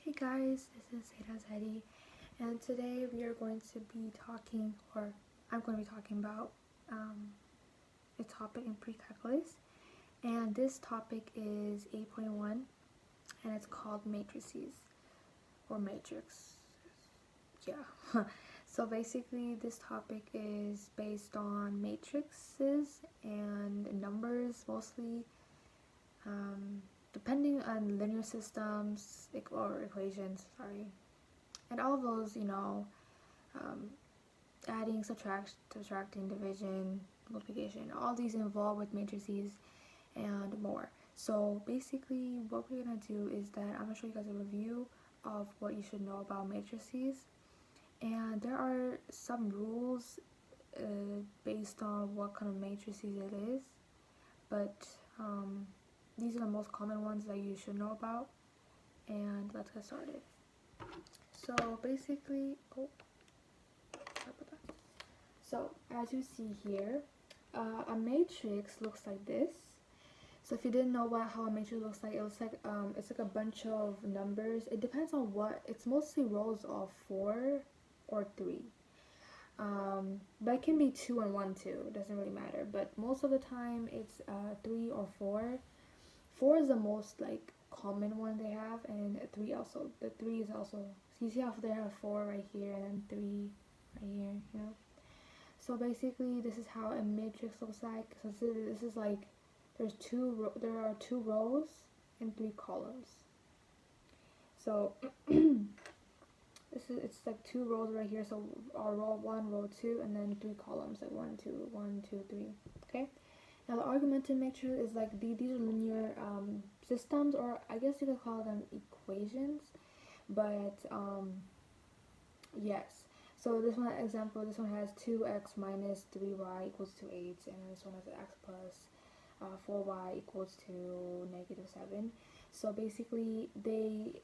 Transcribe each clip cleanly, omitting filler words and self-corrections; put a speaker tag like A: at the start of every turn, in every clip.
A: Hey guys, this is Heidi, and today we are going to be talking, or I'm going to be talking about a topic in pre-calculus, and this topic is 8.1, and it's called matrices, or matrix, yeah. So basically this topic is based on matrices and numbers mostly, depending on linear systems or equations, sorry, and all of those, um, adding, subtracting, division, multiplication, all these involved with matrices and more. So basically what we're going to do is that I'm going to show you guys a review of what you should know about matrices, and there are some rules based on what kind of matrices it is, but these are the most common ones that you should know about, and let's get started. So basically, so as you see here, a matrix looks like this. So if you didn't know how a matrix looks like, it looks like it's like a bunch of numbers. It depends on what. It's mostly rows of 4 or 3. But it can be 2 and 1 too. It doesn't really matter. But most of the time it's 3 or 4. 4 is the most like common one they have, and 3 also. The 3 is also. So you see how they have 4 right here and then 3 right here. You know. So basically, this is how a matrix looks like. So this is like there are 2 rows and 3 columns. So it's like 2 rows right here. So our row 1, row 2, and then 3 columns, like 1, 2, 1, 2, 3. Okay. Now the augmented matrix is like these are linear systems, or I guess you could call them equations. But yes. So this one example, this one has 2x minus 3y equals to 8, and this one has x plus 4y equals to negative 7. So basically, they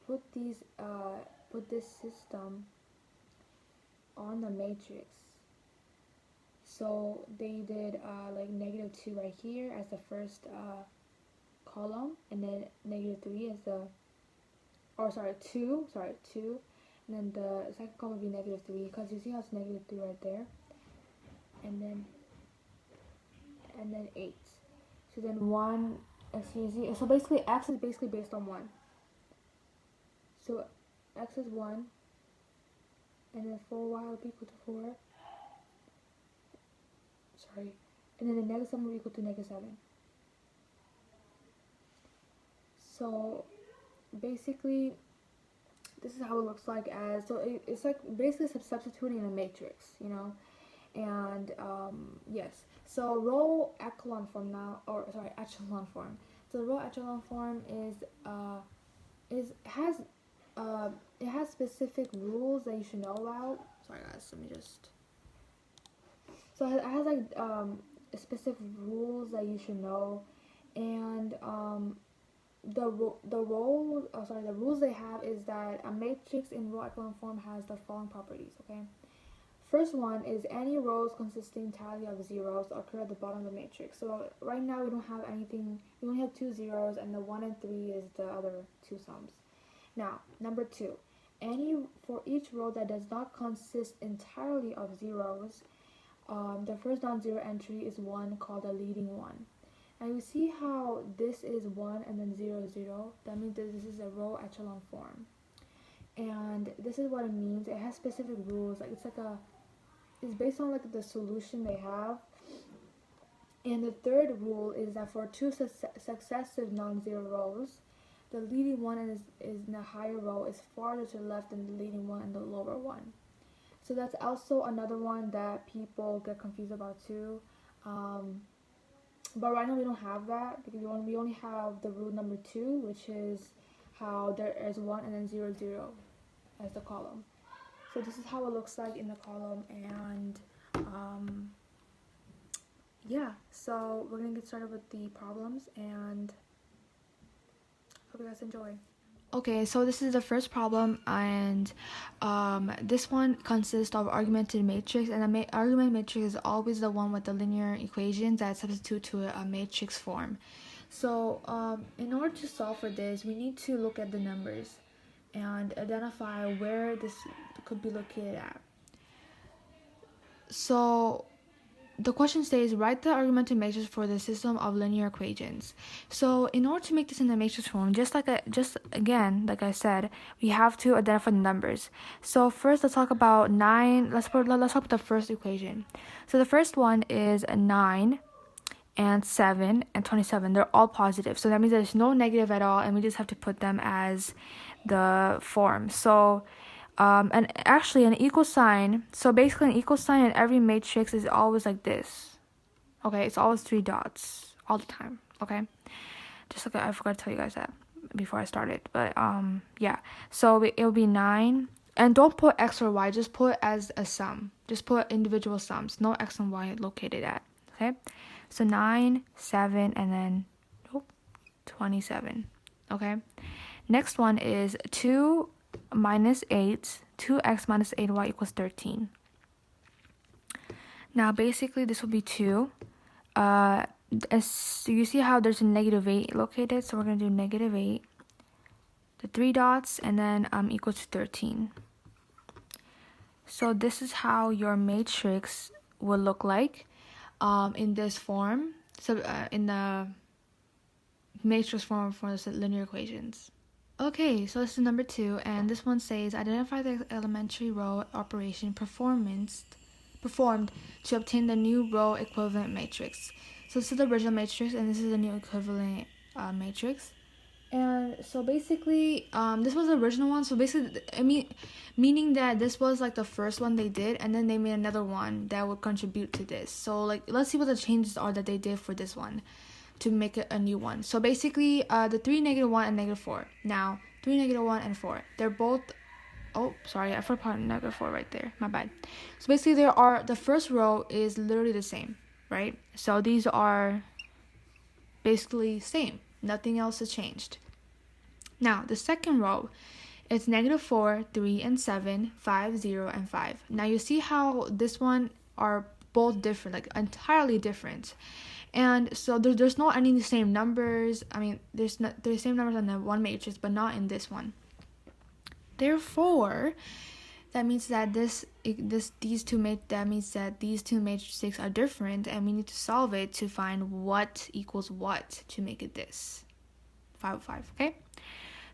A: put this system on the matrix. So they did like negative 2 right here as the first column, and then negative 3 as the, or sorry, 2, and then the second column would be negative 3, because you see how it's negative 3 right there, and then 8. So then 1, so basically x is basically based on 1. So x is 1, and then 4y will be equal to 4. Sorry. And then the negative 7 will be equal to negative 7. So basically, this is how it looks like it's like basically substituting a matrix, and yes. So row echelon form now, or sorry, echelon form. So row echelon form it has specific rules that you should know about. Sorry guys, let me just. So it has like specific rules that you should know, and the rules they have is that a matrix in row echelon form has the following properties. Okay. First one is any rows consisting entirely of zeros occur at the bottom of the matrix. So right now we don't have anything. We only have 2 zeros, and the 1 and 3 is the other 2 sums. Now, number 2, for each row that does not consist entirely of zeros, the first non-zero entry is 1, called a leading one. And you see how this is 1 and then 0, 0. That means that this is a row echelon form. And this is what it means. It has specific rules. Like it's based on like the solution they have. And the third rule is that for 2 successive non-zero rows, the leading one is in the higher row is farther to the left than the leading one in the lower one. So that's also another one that people get confused about too. But right now we don't have that, because we only have the rule number 2, which is how there is 1 and then 0, 0 as the column. So this is how it looks like in the column, and yeah, so we're gonna get started with the problems, and hope you guys enjoy. Okay, so this is the first problem, and this one consists of augmented matrix, and the augmented matrix is always the one with the linear equations that substitute to a matrix form. So in order to solve for this, we need to look at the numbers. and identify where this could be located at. So the question states, write the argumented matrix for the system of linear equations. So in order to make this in the matrix form, just again, like I said, we have to identify the numbers. So first, let's talk about 9. Let's talk about the first equation. So the first one is 9 and 7 and 27. They're all positive. So that means there's no negative at all, and we just have to put them as the form. So and actually an equal sign, so basically an equal sign in every matrix is always like this. Okay, it's always 3 dots all the time. Okay, just like I forgot to tell you guys that before I started, but yeah, so it'll be 9, and don't put x or y, just put as a sum, just put individual sums, no x and y located at. Okay, so 9, 7, and then 27. Okay, next one is 2 minus 8, 2x minus 8y equals 13. Now basically this will be 2. As you see how there's a negative 8 located, so we're going to do negative 8, the 3 dots, and then equal to 13. So this is how your matrix will look like in this form, so in the matrix form for the linear equations. Okay, so this is number 2, and this one says, identify the elementary row operation performed to obtain the new row equivalent matrix. So this is the original matrix, and this is the new equivalent matrix. And so basically, this was the original one. So basically, meaning that this was like the first one they did, and then they made another one that would contribute to this. So like, let's see what the changes are that they did for this one to make it a new one. So basically, the 3, -1, and -4. Now, 3, -1, and 4. They're both... Oh, sorry, I forgot -4 right there. My bad. So basically, the first row is literally the same, right? So these are basically same. Nothing else has changed. Now, the second row, it's -4, 3, and 7, 5, 0, and 5. Now, you see how this one are both different, like entirely different. And so there's not any same numbers. I mean, there's same numbers on the one matrix, but not in this one. Therefore, that means that these two matrices are different, and we need to solve it to find what equals what to make it this 5, 5. Okay.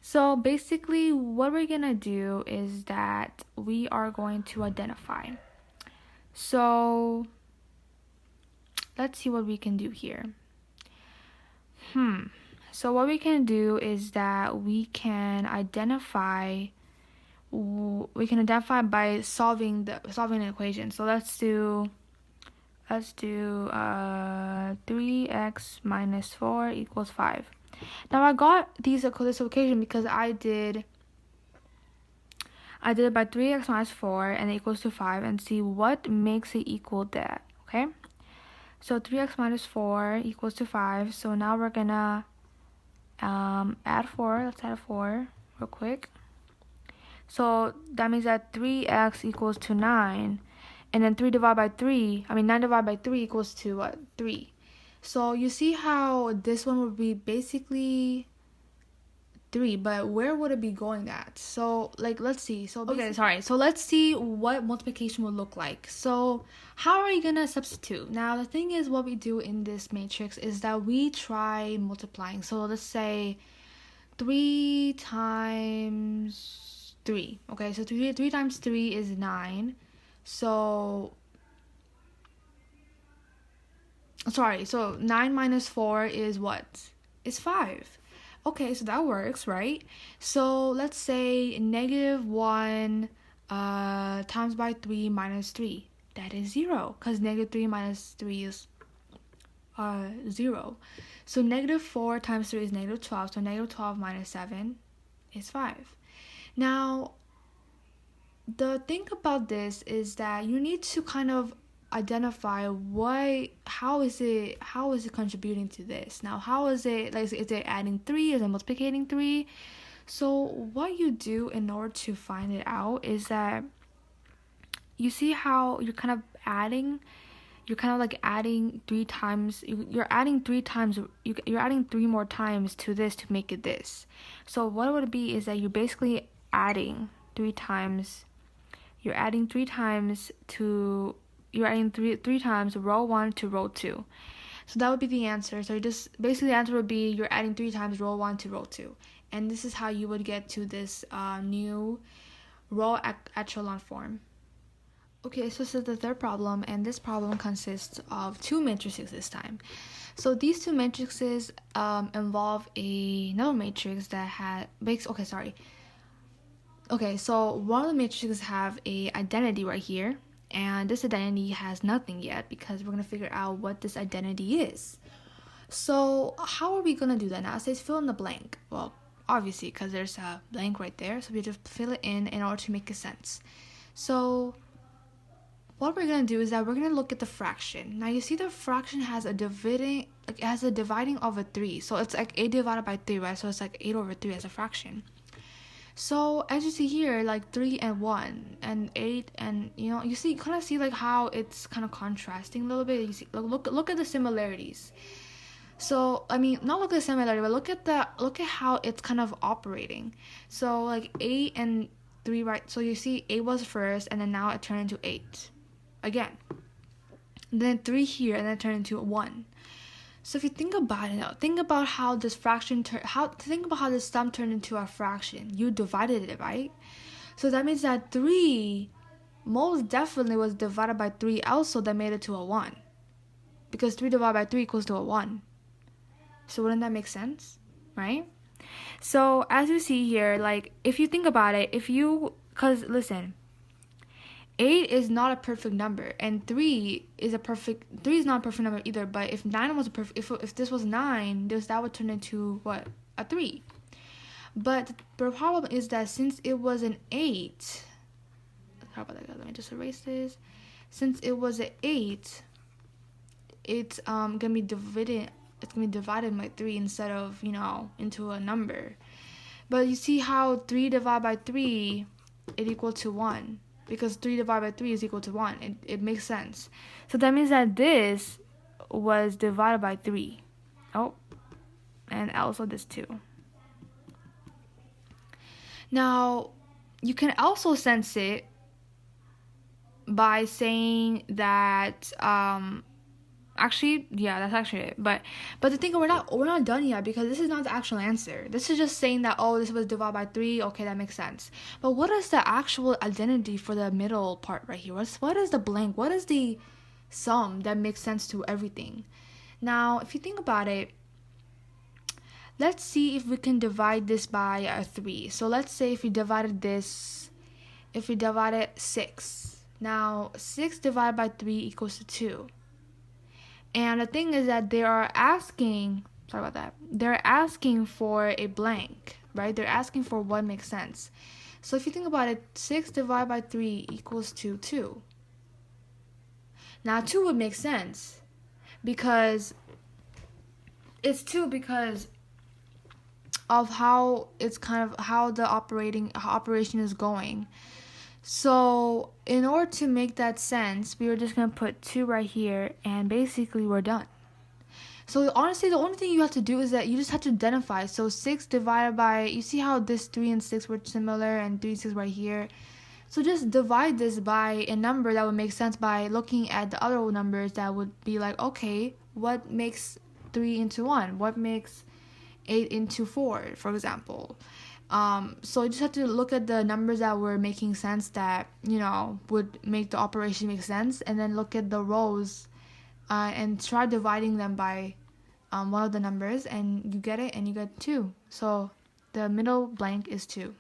A: So basically, what we're gonna do is that we are going to identify. So let's see what we can do here. So what we can do is that we can identify by solving an equation. So let's do 3x minus 4 equals 5. Now I got this equation because I did it by 3x minus 4 and it equals to 5, and see what makes it equal that. Okay, so 3x minus 4 equals to 5. So now we're gonna add 4. Let's add 4 real quick. So that means that 3x equals to 9, and then 9 divided by 3 equals to what? 3. So you see how this one would be basically 3, but where would it be going at? So like, let's see. So let's see what multiplication would look like. So how are you gonna substitute? Now the thing is, what we do in this matrix is that we try multiplying. So let's say 3 times 3. Okay, so 3 times 3 is 9. So 9 minus 4 is what? It's 5. Okay, so that works, right? So let's say -1 times by 3 minus 3. That is 0, because -3 minus 3 is 0. So -4 times 3 is -12. So -12 minus 7 is 5. Now, the thing about this is that you need to kind of identify how is it contributing to this. Now, how is it, like, is it adding 3, is it multiplicating 3? So what you do in order to find it out is that you see how you're kind of adding 3 times, you're adding 3 more times to this to make it this. So what it would be is that you're basically adding three times row 1 to row 2. So that would be the answer. So just basically the answer would be you're adding 3 times row 1 to row 2. And this is how you would get to this new row echelon form. Okay, so this is the third problem, and this problem consists of two matrices this time. So these two matrices involve another matrix that so one of the matrices have a identity right here, and this identity has nothing yet because we're going to figure out what this identity is. So how are we going to do that now? It says fill in the blank. Well, obviously, because there's a blank right there, so we just fill it in order to make it sense. So what we're going to do is that we're going to look at the fraction. Now you see the fraction has a dividing of a 3. So it's like 8 divided by 3, right? So it's like 8 over 3 as a fraction. So as you see here, like 3 and 1 and 8, and you kind of see like how it's kind of contrasting a little bit. You see, look at the similarities. So I mean, not look at the similarity, but look at how it's kind of operating. So like 8 and 3, right? So you see 8 was first, and then now it turned into 8 again. Then 3 here, and then it turned into 1. So if you think about it now, think about how this how this sum turned into a fraction. You divided it, right? So that means that 3 most definitely was divided by 3 also, that made it to a 1. Because 3 divided by 3 equals to a 1. So wouldn't that make sense? Right? So as you see here, like if you think about it, because listen, 8 is not a perfect number, and 3 is not a perfect number either. But if 9 was if this was 9, that would turn into what? A 3. But the problem is that since it was an 8, how about that? Let me just erase this. Since it was an 8, it's gonna be divided. It's gonna be divided by 3 instead of into a number. But you see how 3 divided by 3 it equal to 1. Because 3 divided by 3 is equal to 1. It makes sense. So that means that this was divided by 3. Oh, and also this too. Now, you can also sense it by saying that that's actually it. But the thing, we're not done yet, because this is not the actual answer. This is just saying that this was divided by 3. Okay, that makes sense. But what is the actual identity for the middle part right here? What is the blank? What is the sum that makes sense to everything? Now, if you think about it, let's see if we can divide this by a 3. So let's say if we divided 6. Now 6 divided by 3 equals to 2. And the thing is that they're asking for a blank, right? They're asking for what makes sense. So if you think about it, 6 divided by 3 equals to 2. Now 2 would make sense because it's 2 because of how the operation is going. So in order to make that sense, we were just going to put 2 right here, and basically we're done. So honestly, the only thing you have to do is that you just have to identify. So 6 divided by, you see how this 3 and 6 were similar, and 3 and 6 right here. So just divide this by a number that would make sense by looking at the other numbers that would be like, okay, what makes 3 into 1? What makes 8 into 4, for example? So you just have to look at the numbers that were making sense, that would make the operation make sense, and then look at the rows and try dividing them by one of the numbers, and you get it, and you get 2. So the middle blank is 2.